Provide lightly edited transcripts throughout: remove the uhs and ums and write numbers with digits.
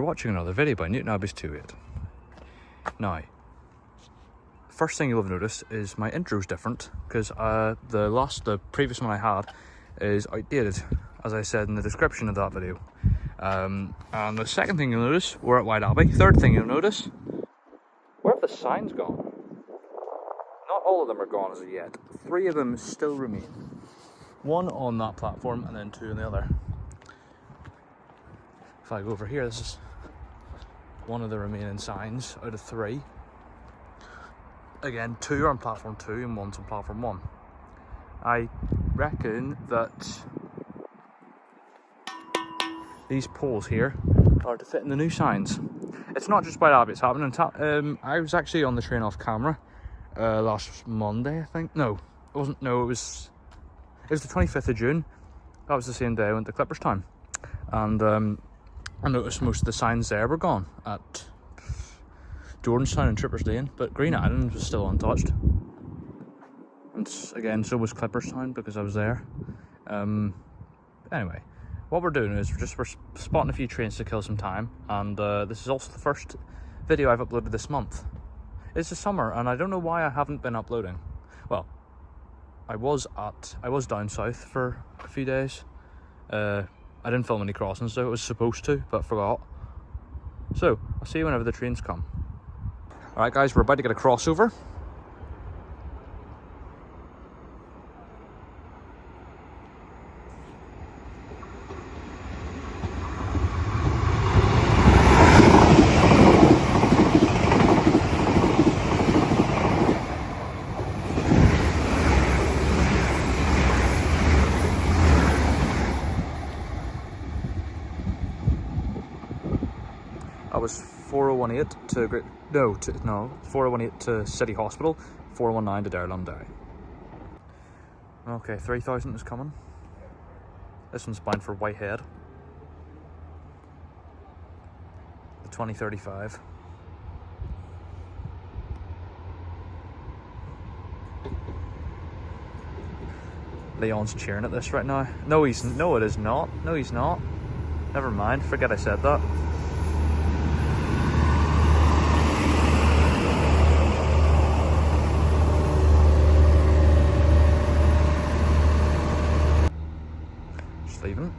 You're watching another video by Whiteabbey's 28. Now, first thing you'll have noticed is my intro's different because the previous one I had is outdated, as I said in the description of that video. And the second thing you'll notice, we're at Whiteabbey. Third thing you'll notice, where have the signs gone? Not all of them are gone as of yet. 3 of them still remain. 1 on that platform and then 2 on the other. If I go over here, this is one of the remaining signs out of 3. Again, 2 are on platform 2 and 1's on platform 1. I reckon that these poles here are to fit in the new signs. It's not just Whiteabbey, it's happening. I was actually on the train off camera last Monday, I think. No, it wasn't. No, it was the 25th of June. That was the same day I went to Clipperstown. And I noticed most of the signs there were gone at Jordanstown and Trippers Lane, but Green Island was still untouched. And again, so was Clipperstown because I was there. Anyway, what we're doing is we're spotting a few trains to kill some time, and this is also the first video I've uploaded this month. It's the summer, and I don't know why I haven't been uploading. Well, I was down south for a few days. I didn't film any crossings though, it was supposed to, but forgot. So, I'll see you whenever the trains come. Alright guys, we're about to get a crossover. That was 4018 to 4018 to City Hospital, 419 to Derlumderry. Okay, 3000 is coming. This one's bound for Whitehead. The 2035. Leon's cheering at this right now. No, it is not. No, he's not. Never mind. Forget I said that. Leaving.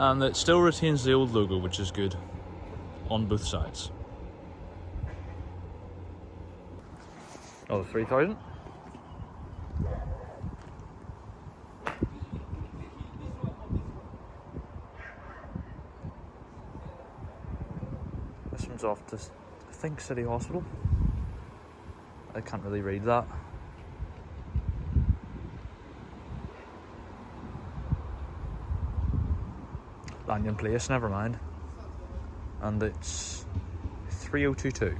And it still retains the old logo, which is good, on both sides. Oh, the 3000. This one's off to, I think, City Hospital. I can't really read that. Lanyon Place, never mind. And it's 3022.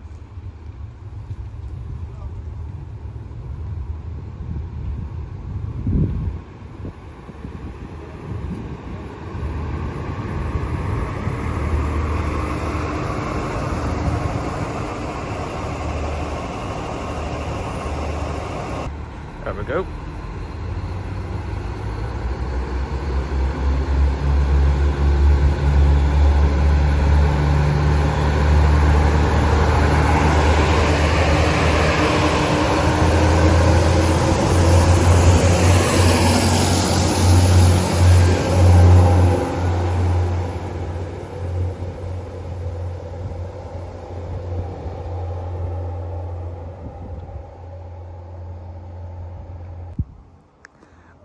There we go.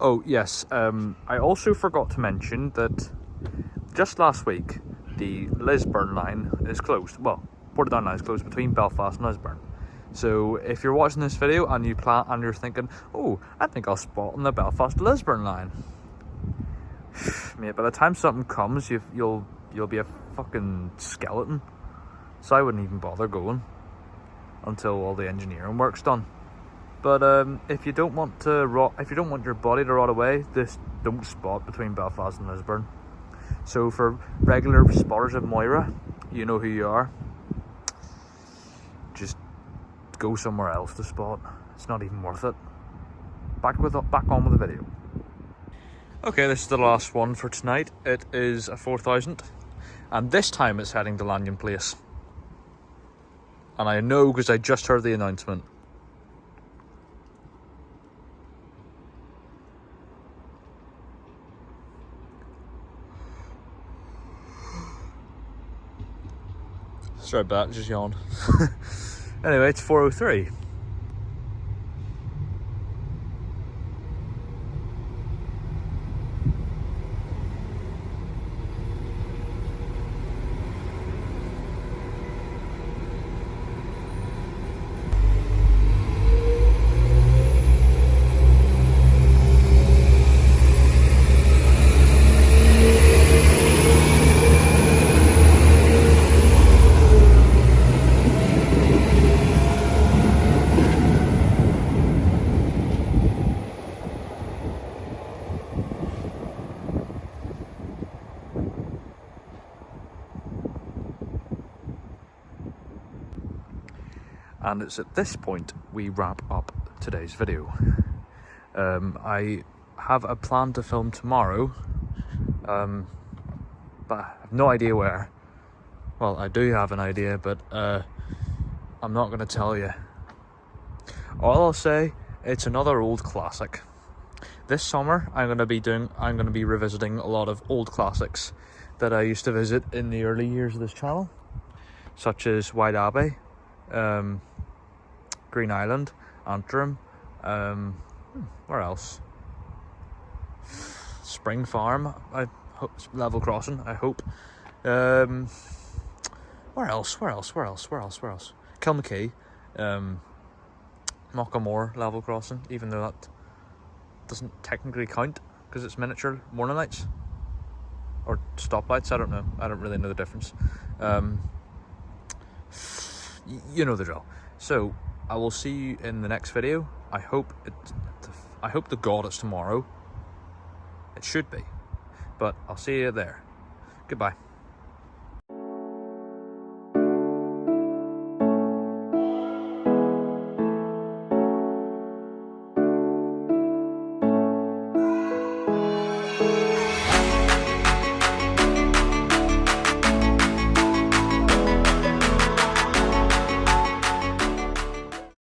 Oh yes, I also forgot to mention that just last week the Lisburn line is closed. Well, Portadown line is closed between Belfast and Lisburn. So if you're watching this video and you're thinking, oh, I think I'll spot on the Belfast to Lisburn line, mate, by the time something comes, you'll be a fucking skeleton. So I wouldn't even bother going until all the engineering work's done. But if you don't want your body to rot away, don't spot between Belfast and Lisburn. So for regular spotters of Moira, you know who you are. Just go somewhere else to spot. It's not even worth it. Back on with the video. Okay, this is the last one for tonight. It is a 4000, and this time it's heading to Lanyon Place. And I know because I just heard the announcement. Sorry about that, just yawned. Anyway, it's 4:03. And it's at this point we wrap up today's video. I have a plan to film tomorrow, but I have no idea where. Well, I do have an idea, but I'm not going to tell you. All I'll say, it's another old classic. This summer I'm going to be revisiting a lot of old classics that I used to visit in the early years of this channel, such as Whiteabbey, Green Island, Antrim, where else? Spring Farm, Level Crossing, I hope. Where else? Kilmacquey, Mockhamore Level Crossing, even though that doesn't technically count because it's miniature morning lights or stoplights. I don't know. I don't really know the difference. You know the drill. So I will see you in the next video. I hope to God it's tomorrow. It should be, but I'll see you there. Goodbye.